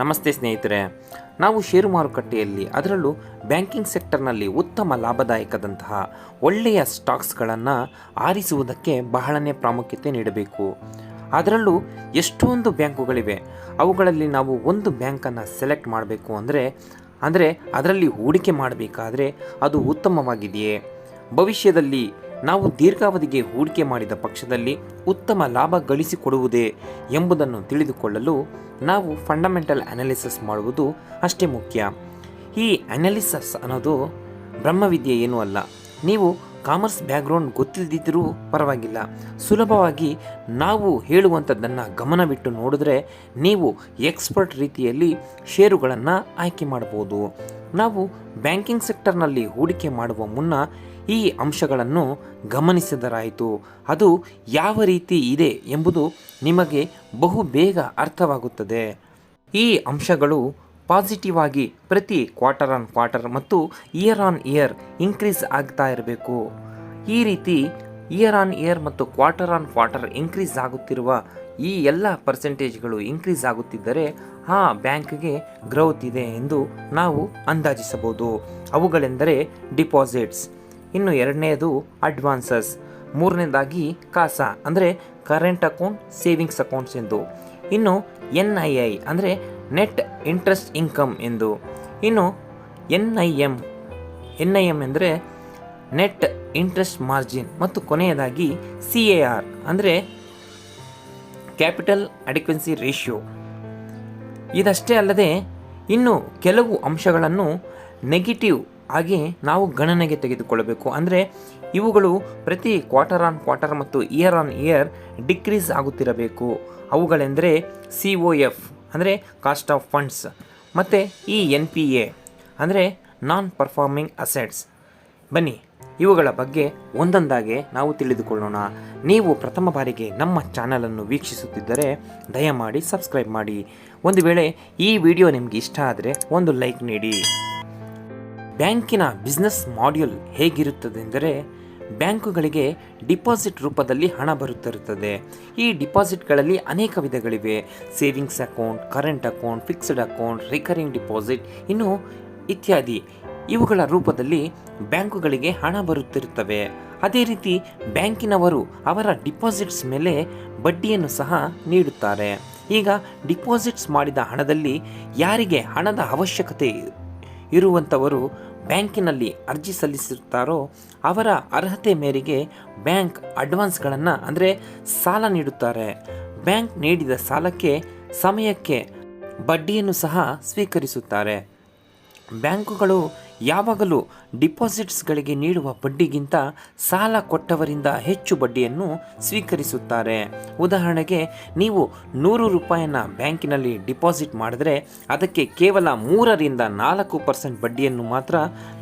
ನಮಸ್ತೆ ಸ್ನೇಹಿತರೆ, ನಾವು ಷೇರು ಮಾರುಕಟ್ಟೆಯಲ್ಲಿ ಅದರಲ್ಲೂ ಬ್ಯಾಂಕಿಂಗ್ ಸೆಕ್ಟರ್ನಲ್ಲಿ ಉತ್ತಮ ಲಾಭದಾಯಕದಂತಹ ಒಳ್ಳೆಯ ಸ್ಟಾಕ್ಸ್ಗಳನ್ನು ಆರಿಸುವುದಕ್ಕೆ ಬಹಳನೇ ಪ್ರಾಮುಖ್ಯತೆ ನೀಡಬೇಕು. ಅದರಲ್ಲೂ ಎಷ್ಟೊಂದು ಬ್ಯಾಂಕುಗಳಿವೆ. ಅವುಗಳಲ್ಲಿ ನಾವು ಒಂದು ಬ್ಯಾಂಕನ್ನು ಸೆಲೆಕ್ಟ್ ಮಾಡಬೇಕು ಅಂದರೆ ಅದರಲ್ಲಿ ಹೂಡಿಕೆ ಮಾಡಬೇಕಾದ್ರೆ ಅದು ಉತ್ತಮವಾಗಿದೆಯೇ, ಭವಿಷ್ಯದಲ್ಲಿ ನಾವು ದೀರ್ಘಾವಧಿಗೆ ಹೂಡಿಕೆ ಮಾಡಿದ ಪಕ್ಷದಲ್ಲಿ ಉತ್ತಮ ಲಾಭ ಗಳಿಸಿಕೊಡುವುದೇ ಎಂಬುದನ್ನು ತಿಳಿದುಕೊಳ್ಳಲು ನಾವು ಫಂಡಮೆಂಟಲ್ ಅನಾಲಿಸಿಸ್ ಮಾಡುವುದು ಅಷ್ಟೇ ಮುಖ್ಯ. ಈ ಅನಾಲಿಸಿಸ್ ಅನ್ನೋದು ಬ್ರಹ್ಮವಿದ್ಯೆ ಏನೂ ಅಲ್ಲ. ನೀವು ಕಾಮರ್ಸ್ ಬ್ಯಾಕ್ಗ್ರೌಂಡ್ ಗೊತ್ತಿಲ್ಲದಿದ್ದರೂ ಪರವಾಗಿಲ್ಲ, ಸುಲಭವಾಗಿ ನಾವು ಹೇಳುವಂಥದ್ದನ್ನು ಗಮನವಿಟ್ಟು ನೋಡಿದ್ರೆ ನೀವು ಎಕ್ಸ್ಪರ್ಟ್ ರೀತಿಯಲ್ಲಿ ಷೇರುಗಳನ್ನು ಆಯ್ಕೆ ಮಾಡಬಹುದು. ನಾವು ಬ್ಯಾಂಕಿಂಗ್ ಸೆಕ್ಟರ್ನಲ್ಲಿ ಹೂಡಿಕೆ ಮಾಡುವ ಮುನ್ನ ಈ ಅಂಶಗಳನ್ನು ಗಮನಿಸಿದರಾಯಿತು. ಅದು ಯಾವ ರೀತಿ ಇದೆ ಎಂಬುದು ನಿಮಗೆ ಬಹು ಬೇಗ ಅರ್ಥವಾಗುತ್ತದೆ. ಈ ಅಂಶಗಳು ಪಾಸಿಟಿವ್ ಆಗಿ ಪ್ರತಿ ಕ್ವಾರ್ಟರ್ ಆನ್ ಕ್ವಾರ್ಟರ್ ಮತ್ತು ಇಯರ್ ಆನ್ ಇಯರ್ ಇನ್ಕ್ರೀಸ್ ಆಗ್ತಾ ಇರಬೇಕು. ಈ ರೀತಿ ಇಯರ್ ಆನ್ ಇಯರ್ ಮತ್ತು ಕ್ವಾರ್ಟರ್ ಆನ್ ಕ್ವಾರ್ಟರ್ ಇನ್ಕ್ರೀಸ್ ಆಗುತ್ತಿರುವ ಈ ಎಲ್ಲ ಪರ್ಸೆಂಟೇಜ್ಗಳು ಇನ್ಕ್ರೀಸ್ ಆಗುತ್ತಿದ್ದರೆ ಆ ಬ್ಯಾಂಕ್ಗೆ ಗ್ರೋತ್ ಇದೆ ಎಂದು ನಾವು ಅಂದಾಜಿಸಬಹುದು. ಅವುಗಳೆಂದರೆ ಡಿಪಾಸಿಟ್ಸ್, ಇನ್ನು ಎರಡನೆಯದು ಅಡ್ವಾನ್ಸಸ್, ಮೂರನೇದಾಗಿ ಕಾಸಾ ಅಂದರೆ ಕರೆಂಟ್ ಅಕೌಂಟ್, ಸೇವಿಂಗ್ಸ್ ಅಕೌಂಟ್ಸ್ ಎಂದು, ಇನ್ನು NII ಅಂದರೆ ನೆಟ್ ಇಂಟ್ರೆಸ್ಟ್ ಇನ್ಕಮ್ ಎಂದು, ಇನ್ನು NIM ಎಂದರೆ ನೆಟ್ ಇಂಟ್ರೆಸ್ಟ್ ಮಾರ್ಜಿನ್ ಮತ್ತು ಕೊನೆಯದಾಗಿ CAR ಅಂದರೆ ಕ್ಯಾಪಿಟಲ್ ಅಡಿಕ್ವೆನ್ಸಿ ರೇಷಿಯೋ. ಇದಷ್ಟೇ ಅಲ್ಲದೆ ಇನ್ನು ಕೆಲವು ಅಂಶಗಳನ್ನು ನೆಗೆಟಿವ್ ಆಗಿ ನಾವು ಗಣನೆಗೆ ತೆಗೆದುಕೊಳ್ಳಬೇಕು. ಅಂದರೆ ಇವುಗಳು ಪ್ರತಿ ಕ್ವಾರ್ಟರ್ ಆನ್ ಕ್ವಾರ್ಟರ್ ಮತ್ತು ಇಯರ್ ಆನ್ ಇಯರ್ ಡಿಕ್ರೀಸ್ ಆಗುತ್ತಿರಬೇಕು. ಅವುಗಳೆಂದರೆ COF ಅಂದರೆ ಕಾಸ್ಟ್ ಆಫ್ ಫಂಡ್ಸ್ ಮತ್ತು ಈ NPA ಅಂದರೆ ನಾನ್ ಪರ್ಫಾರ್ಮಿಂಗ್ ಅಸೆಟ್ಸ್. ಬನ್ನಿ ಇವುಗಳ ಬಗ್ಗೆ ಒಂದೊಂದಾಗೆ ನಾವು ತಿಳಿದುಕೊಳ್ಳೋಣ. ನೀವು ಪ್ರಥಮ ಬಾರಿಗೆ ನಮ್ಮ ಚಾನಲನ್ನು ವೀಕ್ಷಿಸುತ್ತಿದ್ದರೆ ದಯಮಾಡಿ ಸಬ್ಸ್ಕ್ರೈಬ್ ಮಾಡಿ. ಒಂದು ವೇಳೆ ಈ ವಿಡಿಯೋ ನಿಮಗೆ ಇಷ್ಟ ಆದರೆ ಒಂದು ಲೈಕ್ ನೀಡಿ. ಬ್ಯಾಂಕಿನ ಬಿಸ್ನೆಸ್ ಮಾಡ್ಯೂಲ್ ಹೇಗಿರುತ್ತದೆಂದರೆ, ಬ್ಯಾಂಕುಗಳಿಗೆ ಡಿಪಾಸಿಟ್ ರೂಪದಲ್ಲಿ ಹಣ ಬರುತ್ತಿರುತ್ತದೆ. ಈ ಡಿಪಾಸಿಟ್ಗಳಲ್ಲಿ ಅನೇಕ ವಿಧಗಳಿವೆ. Savings account, current account, fixed account, recurring deposit ಇನ್ನು ಇತ್ಯಾದಿ. ಇವುಗಳ ರೂಪದಲ್ಲಿ ಬ್ಯಾಂಕುಗಳಿಗೆ ಹಣ ಬರುತ್ತಿರುತ್ತವೆ. ಅದೇ ರೀತಿ ಬ್ಯಾಂಕಿನವರು ಅವರ ಡಿಪಾಸಿಟ್ಸ್ ಮೇಲೆ ಬಡ್ಡಿಯನ್ನು ಸಹ ನೀಡುತ್ತಾರೆ. ಈಗ ಡಿಪಾಸಿಟ್ಸ್ ಮಾಡಿದ ಹಣದಲ್ಲಿ ಯಾರಿಗೆ ಹಣದ ಅವಶ್ಯಕತೆ ಇರುವಂಥವರು ಬ್ಯಾಂಕಿನಲ್ಲಿ ಅರ್ಜಿ ಸಲ್ಲಿಸುತ್ತಾರೋ ಅವರ ಅರ್ಹತೆ ಮೇರೆಗೆ ಬ್ಯಾಂಕ್ ಅಡ್ವಾನ್ಸ್ಗಳನ್ನು ಅಂದರೆ ಸಾಲ ನೀಡುತ್ತಾರೆ. ಬ್ಯಾಂಕ್ ನೀಡಿದ ಸಾಲಕ್ಕೆ ಸಮಯಕ್ಕೆ ಬಡ್ಡಿಯನ್ನು ಸಹ ಸ್ವೀಕರಿಸುತ್ತಾರೆ. ಬ್ಯಾಂಕುಗಳು ಯಾವಾಗಲೂ ಡಿಪಾಸಿಟ್ಸ್ಗಳಿಗೆ ನೀಡುವ ಬಡ್ಡಿಗಿಂತ ಸಾಲ ಕೊಟ್ಟವರಿಂದ ಹೆಚ್ಚು ಬಡ್ಡಿಯನ್ನು ಸ್ವೀಕರಿಸುತ್ತಾರೆ. ಉದಾಹರಣೆಗೆ ನೀವು 100 ರೂಪಾಯಿನ ಬ್ಯಾಂಕಿನಲ್ಲಿ ಡಿಪಾಸಿಟ್ ಮಾಡಿದರೆ ಅದಕ್ಕೆ ಕೇವಲ 3-4% ಬಡ್ಡಿಯನ್ನು ಮಾತ್ರ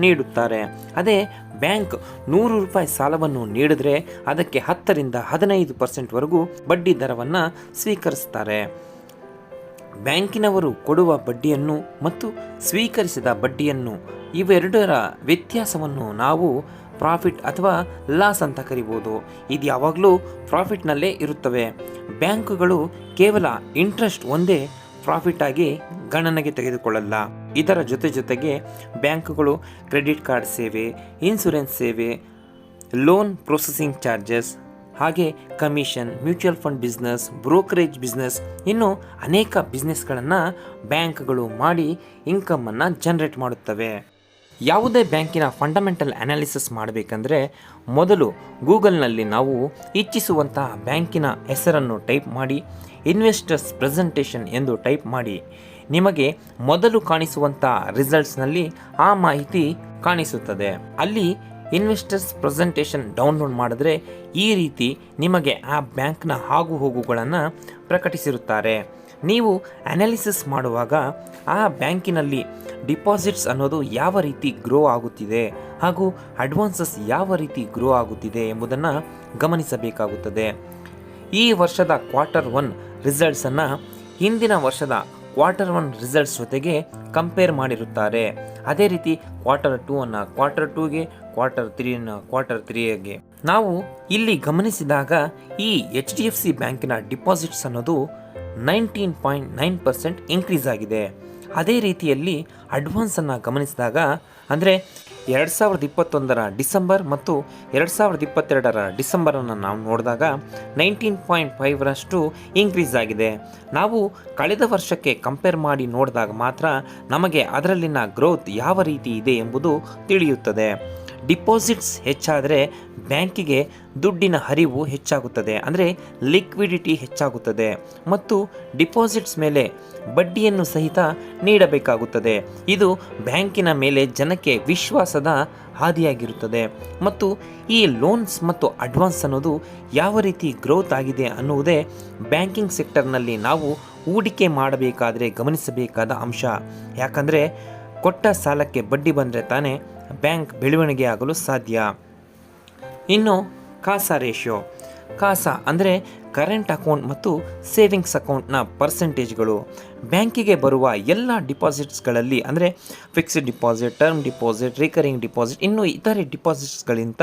ನೀಡುತ್ತಾರೆ. ಅದೇ ಬ್ಯಾಂಕ್ 100 ರೂಪಾಯಿ ಸಾಲವನ್ನು ನೀಡಿದರೆ ಅದಕ್ಕೆ 10-15% ಬಡ್ಡಿ ದರವನ್ನು ಸ್ವೀಕರಿಸುತ್ತಾರೆ. ಬ್ಯಾಂಕಿನವರು ಕೊಡುವ ಬಡ್ಡಿಯನ್ನು ಮತ್ತು ಸ್ವೀಕರಿಸಿದ ಬಡ್ಡಿಯನ್ನು ಇವೆರಡರ ವ್ಯತ್ಯಾಸವನ್ನು ನಾವು ಪ್ರಾಫಿಟ್ ಅಥವಾ ಲಾಸ್ ಅಂತ ಕರಿಬೋದು. ಇದು ಯಾವಾಗಲೂ ಪ್ರಾಫಿಟ್ನಲ್ಲೇ ಇರುತ್ತವೆ. ಬ್ಯಾಂಕುಗಳು ಕೇವಲ ಇಂಟ್ರೆಸ್ಟ್ ಒಂದೇ ಪ್ರಾಫಿಟ್ ಆಗಿ ಗಣನೆಗೆ ತೆಗೆದುಕೊಳ್ಳಲ್ಲ. ಇದರ ಜೊತೆಗೆ ಬ್ಯಾಂಕುಗಳು ಕ್ರೆಡಿಟ್ ಕಾರ್ಡ್ ಸೇವೆ, ಇನ್ಶೂರೆನ್ಸ್ ಸೇವೆ, ಲೋನ್ ಪ್ರೊಸೆಸಿಂಗ್ ಚಾರ್ಜಸ್, ಹಾಗೆ commission, mutual fund business, brokerage business ಇನ್ನು ಅನೇಕ ಬಿಸ್ನೆಸ್ಗಳನ್ನು ಬ್ಯಾಂಕ್ಗಳು ಮಾಡಿ ಇನ್ಕಮನ್ನು ಜನರೇಟ್ ಮಾಡುತ್ತವೆ. ಯಾವುದೇ ಬ್ಯಾಂಕಿನ ಫಂಡಮೆಂಟಲ್ ಅನಾಲಿಸಿಸ್ ಮಾಡಬೇಕಂದ್ರೆ ಮೊದಲು ಗೂಗಲ್ನಲ್ಲಿ ನಾವು ಇಚ್ಛಿಸುವಂತಹ ಬ್ಯಾಂಕಿನ ಹೆಸರನ್ನು ಟೈಪ್ ಮಾಡಿ ಇನ್ವೆಸ್ಟರ್ಸ್ ಪ್ರೆಸೆಂಟೇಷನ್ ಎಂದು ಟೈಪ್ ಮಾಡಿ. ನಿಮಗೆ ಮೊದಲು ಕಾಣಿಸುವಂಥ ರಿಸಲ್ಟ್ಸ್ನಲ್ಲಿ ಆ ಮಾಹಿತಿ ಕಾಣಿಸುತ್ತದೆ. ಅಲ್ಲಿ ಇನ್ವೆಸ್ಟರ್ಸ್ ಪ್ರೆಸೆಂಟೇಷನ್ ಡೌನ್ಲೋಡ್ ಮಾಡಿದ್ರೆ ಈ ರೀತಿ ನಿಮಗೆ ಆ ಬ್ಯಾಂಕ್ನ ಆಗು ಹೋಗುಗಳನ್ನು ಪ್ರಕಟಿಸಿರುತ್ತಾರೆ. ನೀವು ಅನಾಲಿಸಿಸ್ ಮಾಡುವಾಗ ಆ ಬ್ಯಾಂಕಿನಲ್ಲಿ ಡಿಪಾಸಿಟ್ಸ್ ಅನ್ನೋದು ಯಾವ ರೀತಿ ಗ್ರೋ ಆಗುತ್ತಿದೆ ಹಾಗೂ ಅಡ್ವಾನ್ಸಸ್ ಯಾವ ರೀತಿ ಗ್ರೋ ಆಗುತ್ತಿದೆ ಎಂಬುದನ್ನು ಗಮನಿಸಬೇಕಾಗುತ್ತದೆ. ಈ ವರ್ಷದ Q1 ರಿಸಲ್ಟ್ಸನ್ನು ಹಿಂದಿನ ವರ್ಷದ Q1 ರಿಸಲ್ಟ್ಸ್ ಜೊತೆಗೆ ಕಂಪೇರ್ ಮಾಡಿರುತ್ತಾರೆ. ಅದೇ ರೀತಿ Q2 ಅನ್ನು Q2ಗೆ, Q3 ಅನ್ನು Q3ಗೆ ನಾವು ಇಲ್ಲಿ ಗಮನಿಸಿದಾಗ ಈ HDFC ಬ್ಯಾಂಕಿನ ಡಿಪಾಸಿಟ್ಸ್ ಅನ್ನೋದು 19.9% ಇನ್ಕ್ರೀಸ್ ಆಗಿದೆ. ಅದೇ ರೀತಿಯಲ್ಲಿ ಅಡ್ವಾನ್ಸನ್ನು ಗಮನಿಸಿದಾಗ ಅಂದರೆ 2021 ಡಿಸೆಂಬರ್ ಮತ್ತು 2022 ಡಿಸೆಂಬರನ್ನು ನಾವು ನೋಡಿದಾಗ 19.5ರಷ್ಟು ಇನ್ಕ್ರೀಸ್ ಆಗಿದೆ. ನಾವು ಕಳೆದ ವರ್ಷಕ್ಕೆ ಕಂಪೇರ್ ಮಾಡಿ ನೋಡಿದಾಗ ಮಾತ್ರ ನಮಗೆ ಅದರಲ್ಲಿನ ಗ್ರೋತ್ ಯಾವ ರೀತಿ ಇದೆ ಎಂಬುದು ತಿಳಿಯುತ್ತದೆ. ಡಿಪಾಸಿಟ್ಸ್ ಹೆಚ್ಚಾದರೆ ಬ್ಯಾಂಕಿಗೆ ದುಡ್ಡಿನ ಹರಿವು ಹೆಚ್ಚಾಗುತ್ತದೆ, ಅಂದರೆ ಲಿಕ್ವಿಡಿಟಿ ಹೆಚ್ಚಾಗುತ್ತದೆ ಮತ್ತು ಡಿಪಾಸಿಟ್ಸ್ ಮೇಲೆ ಬಡ್ಡಿಯನ್ನು ಸಹಿತ ನೀಡಬೇಕಾಗುತ್ತದೆ. ಇದು ಬ್ಯಾಂಕಿನ ಮೇಲೆ ಜನಕ್ಕೆ ವಿಶ್ವಾಸದ ಹಾದಿಯಾಗಿರುತ್ತದೆ. ಮತ್ತು ಈ ಲೋನ್ಸ್ ಮತ್ತು ಅಡ್ವಾನ್ಸ್ ಅನ್ನೋದು ಯಾವ ರೀತಿ ಗ್ರೋತ್ ಆಗಿದೆ ಅನ್ನುವುದೇ ಬ್ಯಾಂಕಿಂಗ್ ಸೆಕ್ಟರ್ನಲ್ಲಿ ನಾವು ಹೂಡಿಕೆ ಮಾಡಬೇಕಾದರೆ ಗಮನಿಸಬೇಕಾದ ಅಂಶ. ಯಾಕಂದರೆ ಕೊಟ್ಟ ಸಾಲಕ್ಕೆ ಬಡ್ಡಿ ಬಂದರೆ ತಾನೇ ಬ್ಯಾಂಕ್ ಬೆಳವಣಿಗೆ ಆಗಲು ಸಾಧ್ಯ. ಇನ್ನು ಕಾಸಾ ರೇಷಿಯೋ. ಕಾಸಾ ಅಂದರೆ ಕರೆಂಟ್ ಅಕೌಂಟ್ ಮತ್ತು ಸೇವಿಂಗ್ಸ್ ಅಕೌಂಟ್ನ ಪರ್ಸೆಂಟೇಜ್ಗಳು. ಬ್ಯಾಂಕಿಗೆ ಬರುವ ಎಲ್ಲ ಡಿಪಾಸಿಟ್ಸ್ಗಳಲ್ಲಿ ಅಂದರೆ fixed deposit, term deposit, recurring deposit, ಇನ್ನು ಇತರೆ ಡಿಪಾಸಿಟ್ಸ್ಗಳಿಂದ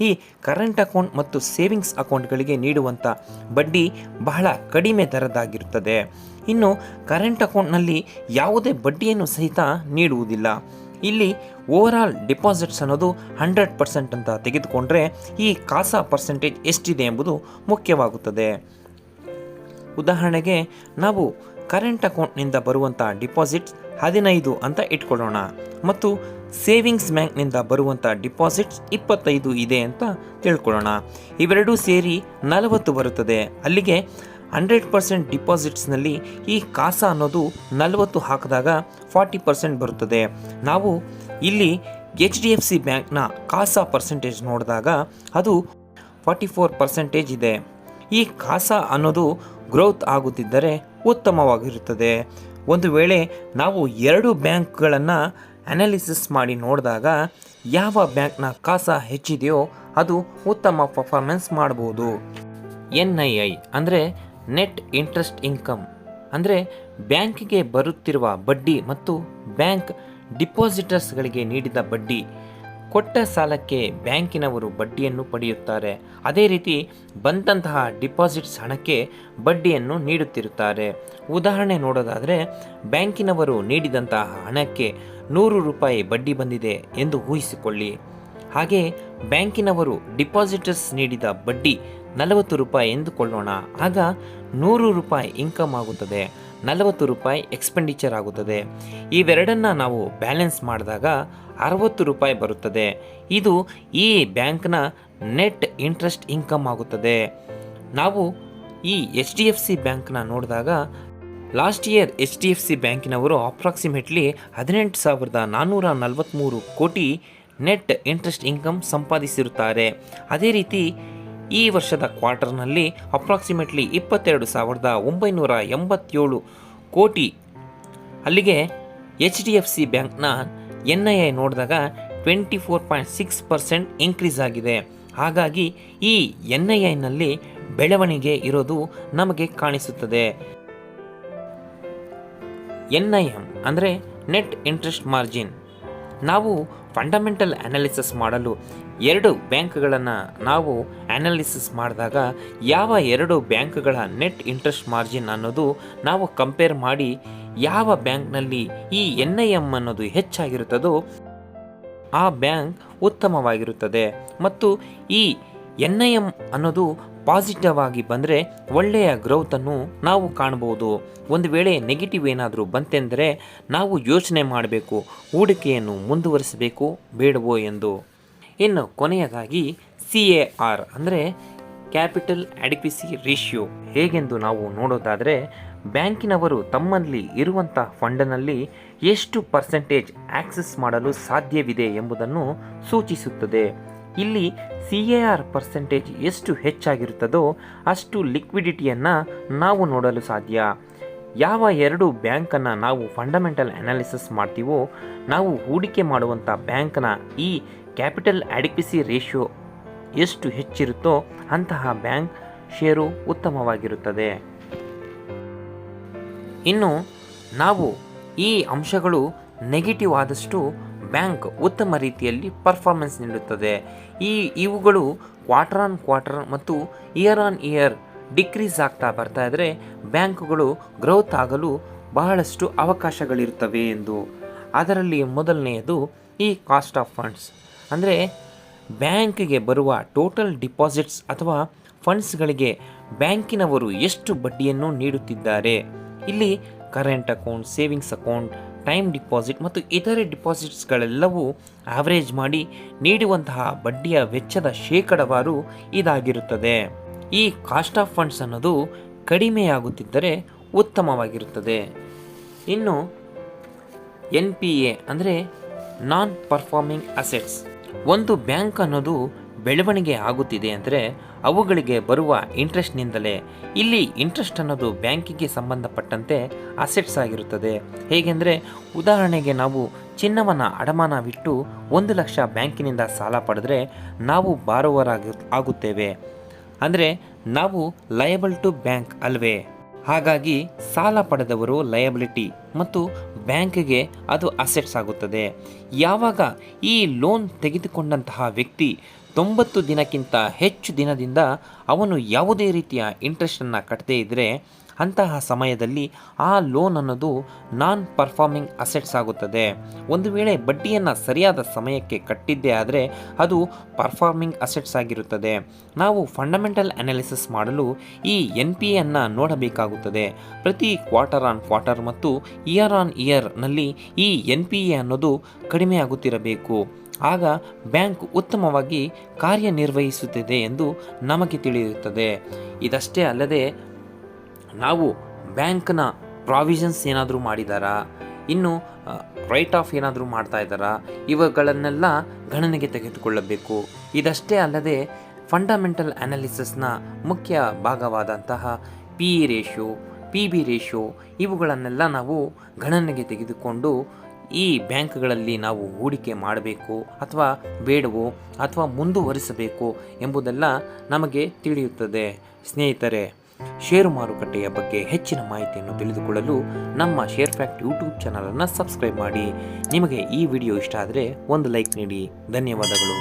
ಈ ಕರೆಂಟ್ ಅಕೌಂಟ್ ಮತ್ತು ಸೇವಿಂಗ್ಸ್ ಅಕೌಂಟ್ಗಳಿಗೆ ನೀಡುವಂಥ ಬಡ್ಡಿ ಬಹಳ ಕಡಿಮೆ ದರದಾಗಿರುತ್ತದೆ. ಇನ್ನು ಕರೆಂಟ್ ಅಕೌಂಟ್ನಲ್ಲಿ ಯಾವುದೇ ಬಡ್ಡಿಯನ್ನು ಸಹಿತ ನೀಡುವುದಿಲ್ಲ. ಇಲ್ಲಿ ಓವರಾಲ್ ಡಿಪಾಸಿಟ್ಸ್ ಅನ್ನೋದು 100% ಅಂತ ತೆಗೆದುಕೊಂಡ್ರೆ ಈ ಕಾಸಾ ಪರ್ಸೆಂಟೇಜ್ ಎಷ್ಟಿದೆ ಎಂಬುದು ಮುಖ್ಯವಾಗುತ್ತದೆ. ಉದಾಹರಣೆಗೆ ನಾವು ಕರೆಂಟ್ ಅಕೌಂಟ್ನಿಂದ ಬರುವಂಥ ಡಿಪಾಸಿಟ್ಸ್ 15 ಅಂತ ಇಟ್ಕೊಳ್ಳೋಣ ಮತ್ತು ಸೇವಿಂಗ್ಸ್ ಬ್ಯಾಂಕ್ನಿಂದ ಬರುವಂಥ ಡಿಪಾಸಿಟ್ಸ್ 25 ಇದೆ ಅಂತ ತಿಳ್ಕೊಳ್ಳೋಣ. ಇವೆರಡೂ ಸೇರಿ 40 ಬರುತ್ತದೆ. ಅಲ್ಲಿಗೆ 100% ಡಿಪಾಸಿಟ್ಸ್ನಲ್ಲಿ ಈ ಕಾಸಾ ಅನ್ನೋದು 40 ಹಾಕಿದಾಗ 40% ಬರುತ್ತದೆ. ನಾವು ಇಲ್ಲಿ HDFC ಬ್ಯಾಂಕ್ನ ಕಾಸಾ ಪರ್ಸೆಂಟೇಜ್ ನೋಡಿದಾಗ ಅದು 44% ಇದೆ. ಈ ಕಾಸಾ ಅನ್ನೋದು ಗ್ರೋತ್ ಆಗುತ್ತಿದ್ದರೆ ಉತ್ತಮವಾಗಿರುತ್ತದೆ. ಒಂದು ವೇಳೆ ನಾವು ಎರಡು ಬ್ಯಾಂಕ್ಗಳನ್ನು ಅನಾಲಿಸಿಸ್ ಮಾಡಿ ನೋಡಿದಾಗ ಯಾವ ಬ್ಯಾಂಕ್ನ ಕಾಸಾ ಹೆಚ್ಚಿದೆಯೋ ಅದು ಉತ್ತಮ ಪರ್ಫಾರ್ಮೆನ್ಸ್ ಮಾಡಬಹುದು. NII ಅಂದರೆ ನೆಟ್ ಇಂಟ್ರೆಸ್ಟ್ ಇನ್ಕಮ್ ಅಂದರೆ ಬ್ಯಾಂಕಿಗೆ ಬರುತ್ತಿರುವ ಬಡ್ಡಿ ಮತ್ತು ಬ್ಯಾಂಕ್ ಡಿಪಾಸಿಟರ್ಸ್ಗಳಿಗೆ ನೀಡಿದ ಬಡ್ಡಿ. ಕೊಟ್ಟ ಸಾಲಕ್ಕೆ ಬ್ಯಾಂಕಿನವರು ಬಡ್ಡಿಯನ್ನು ಪಡೆಯುತ್ತಾರೆ. ಅದೇ ರೀತಿ ಬಂದಂತಹ ಡಿಪಾಸಿಟ್ಸ್ ಹಣಕ್ಕೆ ಬಡ್ಡಿಯನ್ನು ನೀಡುತ್ತಿರುತ್ತಾರೆ. ಉದಾಹರಣೆ ನೋಡೋದಾದರೆ ಬ್ಯಾಂಕಿನವರು ನೀಡಿದಂತಹ ಹಣಕ್ಕೆ 100 ರೂಪಾಯಿ ಬಡ್ಡಿ ಬಂದಿದೆ ಎಂದು ಊಹಿಸಿಕೊಳ್ಳಿ. ಹಾಗೆ ಬ್ಯಾಂಕಿನವರು ಡಿಪಾಸಿಟರ್ಸ್ ನೀಡಿದ ಬಡ್ಡಿ 40 ರೂಪಾಯಿ ಎಂದುಕೊಳ್ಳೋಣ. ಆಗ 100 ರೂಪಾಯಿ ಇನ್ಕಮ್ ಆಗುತ್ತದೆ, 40 ರೂಪಾಯಿ ಎಕ್ಸ್ಪೆಂಡಿಚರ್ ಆಗುತ್ತದೆ. ಇವೆರಡನ್ನು ನಾವು ಬ್ಯಾಲೆನ್ಸ್ ಮಾಡಿದಾಗ 60 ರೂಪಾಯಿ ಬರುತ್ತದೆ. ಇದು ಈ ಬ್ಯಾಂಕ್ನ ನೆಟ್ ಇಂಟ್ರೆಸ್ಟ್ ಇನ್ಕಮ್ ಆಗುತ್ತದೆ. ನಾವು ಈ HDFC ಬ್ಯಾಂಕ್ನ ನೋಡಿದಾಗ ಲಾಸ್ಟ್ ಇಯರ್ HDFC ಬ್ಯಾಂಕಿನವರು ಅಪ್ರಾಕ್ಸಿಮೇಟ್ಲಿ 18,443 ಕೋಟಿ ನೆಟ್ ಇಂಟ್ರೆಸ್ಟ್ ಇನ್ಕಮ್ ಸಂಪಾದಿಸಿರುತ್ತಾರೆ. ಅದೇ ರೀತಿ ಈ ವರ್ಷದ ಕ್ವಾರ್ಟರ್ನಲ್ಲಿ ಅಪ್ರಾಕ್ಸಿಮೇಟ್ಲಿ 22,987 ಕೋಟಿ. ಅಲ್ಲಿಗೆ HDFC ಬ್ಯಾಂಕ್ನ NII ನೋಡಿದಾಗ 24.6% ಇನ್ಕ್ರೀಸ್ ಆಗಿದೆ. ಹಾಗಾಗಿ ಈ NIIನಲ್ಲಿ ಬೆಳವಣಿಗೆ ಇರೋದು ನಮಗೆ ಕಾಣಿಸುತ್ತದೆ. NIM ಅಂದರೆ ನೆಟ್ ಇಂಟ್ರೆಸ್ಟ್ ಮಾರ್ಜಿನ್. ನಾವು ಫಂಡಮೆಂಟಲ್ ಅನಾಲಿಸಿಸ್ ಮಾಡಲು ಎರಡು ಬ್ಯಾಂಕ್ಗಳನ್ನು ನಾವು ಅನಾಲಿಸಿಸ್ ಮಾಡಿದಾಗ ಯಾವ ಎರಡು ಬ್ಯಾಂಕ್ಗಳ ನೆಟ್ ಇಂಟ್ರೆಸ್ಟ್ ಮಾರ್ಜಿನ್ ಅನ್ನೋದು ನಾವು ಕಂಪೇರ್ ಮಾಡಿ ಯಾವ ಬ್ಯಾಂಕ್ನಲ್ಲಿ ಈ NIM ಅನ್ನೋದು ಹೆಚ್ಚಾಗಿರುತ್ತದೋ ಆ ಬ್ಯಾಂಕ್ ಉತ್ತಮವಾಗಿರುತ್ತದೆ. ಮತ್ತು ಈ NIM ಅನ್ನೋದು ಪಾಸಿಟಿವ್ ಆಗಿ ಬಂದರೆ ಒಳ್ಳೆಯ ಗ್ರೋತನ್ನು ನಾವು ಕಾಣಬಹುದು. ಒಂದು ವೇಳೆ ನೆಗೆಟಿವ್ ಏನಾದರೂ ಬಂತೆಂದರೆ ನಾವು ಯೋಚನೆ ಮಾಡಬೇಕು, ಹೂಡಿಕೆಯನ್ನು ಮುಂದುವರಿಸಬೇಕು ಬೇಡವೋ ಎಂದು. ಇನ್ನು ಕೊನೆಯದಾಗಿ CAR ಅಂದರೆ ಕ್ಯಾಪಿಟಲ್ ಅಡಿಕ್ವಿಸಿ ರೇಷಿಯೋ ಹೇಗೆಂದು ನಾವು ನೋಡೋದಾದರೆ ಬ್ಯಾಂಕಿನವರು ತಮ್ಮಲ್ಲಿ ಇರುವಂಥ ಫಂಡ್ನಲ್ಲಿ ಎಷ್ಟು ಪರ್ಸೆಂಟೇಜ್ ಆಕ್ಸೆಸ್ ಮಾಡಲು ಸಾಧ್ಯವಿದೆ ಎಂಬುದನ್ನು ಸೂಚಿಸುತ್ತದೆ. ಇಲ್ಲಿ CAR ಪರ್ಸೆಂಟೇಜ್ ಎಷ್ಟು ಹೆಚ್ಚಾಗಿರುತ್ತದೋ ಅಷ್ಟು ಲಿಕ್ವಿಡಿಟಿಯನ್ನು ನಾವು ನೋಡಲು ಸಾಧ್ಯ. ಯಾವ ಎರಡು ಬ್ಯಾಂಕನ್ನು ನಾವು ಫಂಡಮೆಂಟಲ್ ಅನಾಲಿಸಿಸ್ ಮಾಡ್ತೀವೋ ನಾವು ಹೂಡಿಕೆ ಮಾಡುವಂಥ ಬ್ಯಾಂಕ್ನ ಈ ಕ್ಯಾಪಿಟಲ್ ಅಡಿಕ್ವಿಸಿ ರೇಷಿಯೋ ಎಷ್ಟು ಹೆಚ್ಚಿರುತ್ತೋ ಅಂತಹ ಬ್ಯಾಂಕ್ ಷೇರು ಉತ್ತಮವಾಗಿರುತ್ತದೆ. ಇನ್ನು ನಾವು ಈ ಅಂಶಗಳು ನೆಗೆಟಿವ್ ಆದಷ್ಟು ಬ್ಯಾಂಕ್ ಉತ್ತಮ ರೀತಿಯಲ್ಲಿ ಪರ್ಫಾರ್ಮೆನ್ಸ್ ನೀಡುತ್ತದೆ. ಇವುಗಳು ಕ್ವಾರ್ಟರ್ ಆನ್ ಕ್ವಾರ್ಟರ್ ಮತ್ತು ಇಯರ್ ಆನ್ ಇಯರ್ ಡಿಕ್ರೀಸ್ ಆಗ್ತಾ ಬರ್ತಾ ಇದ್ದರೆ ಬ್ಯಾಂಕುಗಳು ಗ್ರೋತ್ ಆಗಲು ಬಹಳಷ್ಟು ಅವಕಾಶಗಳಿರ್ತವೆ ಎಂದು. ಅದರಲ್ಲಿ ಮೊದಲನೆಯದು ಈ ಕಾಸ್ಟ್ ಆಫ್ ಫಂಡ್ಸ್, ಅಂದರೆ ಬ್ಯಾಂಕಿಗೆ ಬರುವ ಟೋಟಲ್ ಡಿಪಾಸಿಟ್ಸ್ ಅಥವಾ ಫಂಡ್ಸ್ಗಳಿಗೆ ಬ್ಯಾಂಕಿನವರು ಎಷ್ಟು ಬಡ್ಡಿಯನ್ನು ನೀಡುತ್ತಿದ್ದಾರೆ. ಇಲ್ಲಿ current account, savings account, time deposit ಮತ್ತು ಇತರೆ ಡಿಪಾಸಿಟ್ಸ್ಗಳೆಲ್ಲವೂ ಆವರೇಜ್ ಮಾಡಿ ನೀಡುವಂತಹ ಬಡ್ಡಿಯ ವೆಚ್ಚದ ಶೇಕಡವಾರು ಇದಾಗಿರುತ್ತದೆ. ಈ ಕಾಸ್ಟ್ ಆಫ್ ಫಂಡ್ಸ್ ಅನ್ನೋದು ಕಡಿಮೆಯಾಗುತ್ತಿದ್ದರೆ ಉತ್ತಮವಾಗಿರುತ್ತದೆ. ಇನ್ನು NPA ಅಂದರೆ ನಾನ್ ಪರ್ಫಾರ್ಮಿಂಗ್ ಅಸೆಟ್ಸ್. ಒಂದು ಬ್ಯಾಂಕ್ ಅನ್ನೋದು ಬೆಳವಣಿಗೆ ಆಗುತ್ತಿದೆ ಅಂದರೆ ಅವುಗಳಿಗೆ ಬರುವ ಇಂಟ್ರೆಸ್ಟ್ನಿಂದಲೇ. ಇಲ್ಲಿ ಇಂಟ್ರೆಸ್ಟ್ ಅನ್ನೋದು ಬ್ಯಾಂಕಿಗೆ ಸಂಬಂಧಪಟ್ಟಂತೆ ಅಸೆಟ್ಸ್ ಆಗಿರುತ್ತದೆ. ಹೇಗೆಂದರೆ ಉದಾಹರಣೆಗೆ ನಾವು ಚಿನ್ನವನ್ನು ಅಡಮಾನವಿಟ್ಟು 1 ಲಕ್ಷ ಬ್ಯಾಂಕಿನಿಂದ ಸಾಲ ಪಡೆದರೆ ನಾವು ಬಾರೋವರ್ ಆಗುತ್ತೇವೆ, ಅಂದರೆ ನಾವು ಲಯಬಲ್ ಟು ಬ್ಯಾಂಕ್ ಅಲ್ವೇ. ಹಾಗಾಗಿ ಸಾಲ ಪಡೆದವರು ಲಯಬಿಲಿಟಿ ಮತ್ತು ಬ್ಯಾಂಕ್ಗೆ ಅದು ಅಸೆಟ್ಸ್ ಆಗುತ್ತದೆ. ಯಾವಾಗ ಈ ಲೋನ್ ತೆಗೆದುಕೊಂಡಂತಹ ವ್ಯಕ್ತಿ 90 ದಿನಕ್ಕಿಂತ ಹೆಚ್ಚು ದಿನದಿಂದ ಅವನು ಯಾವುದೇ ರೀತಿಯ ಇಂಟ್ರೆಸ್ಟನ್ನು ಕಟ್ಟದೇ ಇದ್ದರೆ ಅಂತಹ ಸಮಯದಲ್ಲಿ ಆ ಲೋನ್ ಅನ್ನೋದು ನಾನ್ ಪರ್ಫಾರ್ಮಿಂಗ್ ಅಸೆಟ್ಸ್ ಆಗುತ್ತದೆ. ಒಂದು ವೇಳೆ ಬಡ್ಡಿಯನ್ನು ಸರಿಯಾದ ಸಮಯಕ್ಕೆ ಕಟ್ಟಿದ್ದೇ ಆದರೆ ಅದು ಪರ್ಫಾರ್ಮಿಂಗ್ ಅಸೆಟ್ಸ್ ಆಗಿರುತ್ತದೆ. ನಾವು ಫಂಡಮೆಂಟಲ್ ಅನಾಲಿಸಿಸ್ ಮಾಡಲು ಈ NPA ಅನ್ನು ನೋಡಬೇಕಾಗುತ್ತದೆ. ಪ್ರತಿ ಕ್ವಾರ್ಟರ್ ಆನ್ ಕ್ವಾರ್ಟರ್ ಮತ್ತು ಇಯರ್ ಆನ್ ಇಯರ್ನಲ್ಲಿ ಈ NPA ಅನ್ನೋದು ಕಡಿಮೆಯಾಗುತ್ತಿರಬೇಕು. ಆಗ ಬ್ಯಾಂಕ್ ಉತ್ತಮವಾಗಿ ಕಾರ್ಯನಿರ್ವಹಿಸುತ್ತಿದೆ ಎಂದು ನಮಗೆ ತಿಳಿಯುತ್ತದೆ. ಇದಷ್ಟೇ ಅಲ್ಲದೆ ನಾವು ಬ್ಯಾಂಕ್ನ ಪ್ರಾವಿಷನ್ಸ್ ಏನಾದರೂ ಮಾಡಿದಾರಾ, ಇನ್ನು ರೈಟ್ ಆಫ್ ಏನಾದರೂ ಮಾಡ್ತಾ ಇದ್ದಾರಾ, ಇವುಗಳನ್ನೆಲ್ಲ ಗಣನೆಗೆ ತೆಗೆದುಕೊಳ್ಳಬೇಕು. ಇದಷ್ಟೇ ಅಲ್ಲದೆ ಫಂಡಮೆಂಟಲ್ ಅನಾಲಿಸಿಸ್ನ ಮುಖ್ಯ ಭಾಗವಾದಂತಹ PE ರೇಷಿಯೋ, PB ರೇಷಿಯೋ ಇವುಗಳನ್ನೆಲ್ಲ ನಾವು ಗಣನೆಗೆ ತೆಗೆದುಕೊಂಡು ಈ ಬ್ಯಾಂಕ್ಗಳಲ್ಲಿ ನಾವು ಹೂಡಿಕೆ ಮಾಡಬೇಕು ಅಥವಾ ಬೇಡವೋ ಅಥವಾ ಮುಂದುವರಿಸಬೇಕು ಎಂಬುದೆಲ್ಲ ನಮಗೆ ತಿಳಿಯುತ್ತದೆ. ಸ್ನೇಹಿತರೆ, ಷೇರು ಮಾರುಕಟ್ಟೆಯ ಬಗ್ಗೆ ಹೆಚ್ಚಿನ ಮಾಹಿತಿಯನ್ನು ತಿಳಿದುಕೊಳ್ಳಲು ನಮ್ಮ ಶೇರ್ ಫ್ಯಾಕ್ಟ್ ಯೂಟ್ಯೂಬ್ ಚಾನಲನ್ನು ಸಬ್ಸ್ಕ್ರೈಬ್ ಮಾಡಿ. ನಿಮಗೆ ಈ ವಿಡಿಯೋ ಇಷ್ಟ ಆದರೆ ಒಂದು ಲೈಕ್ ನೀಡಿ. ಧನ್ಯವಾದಗಳು.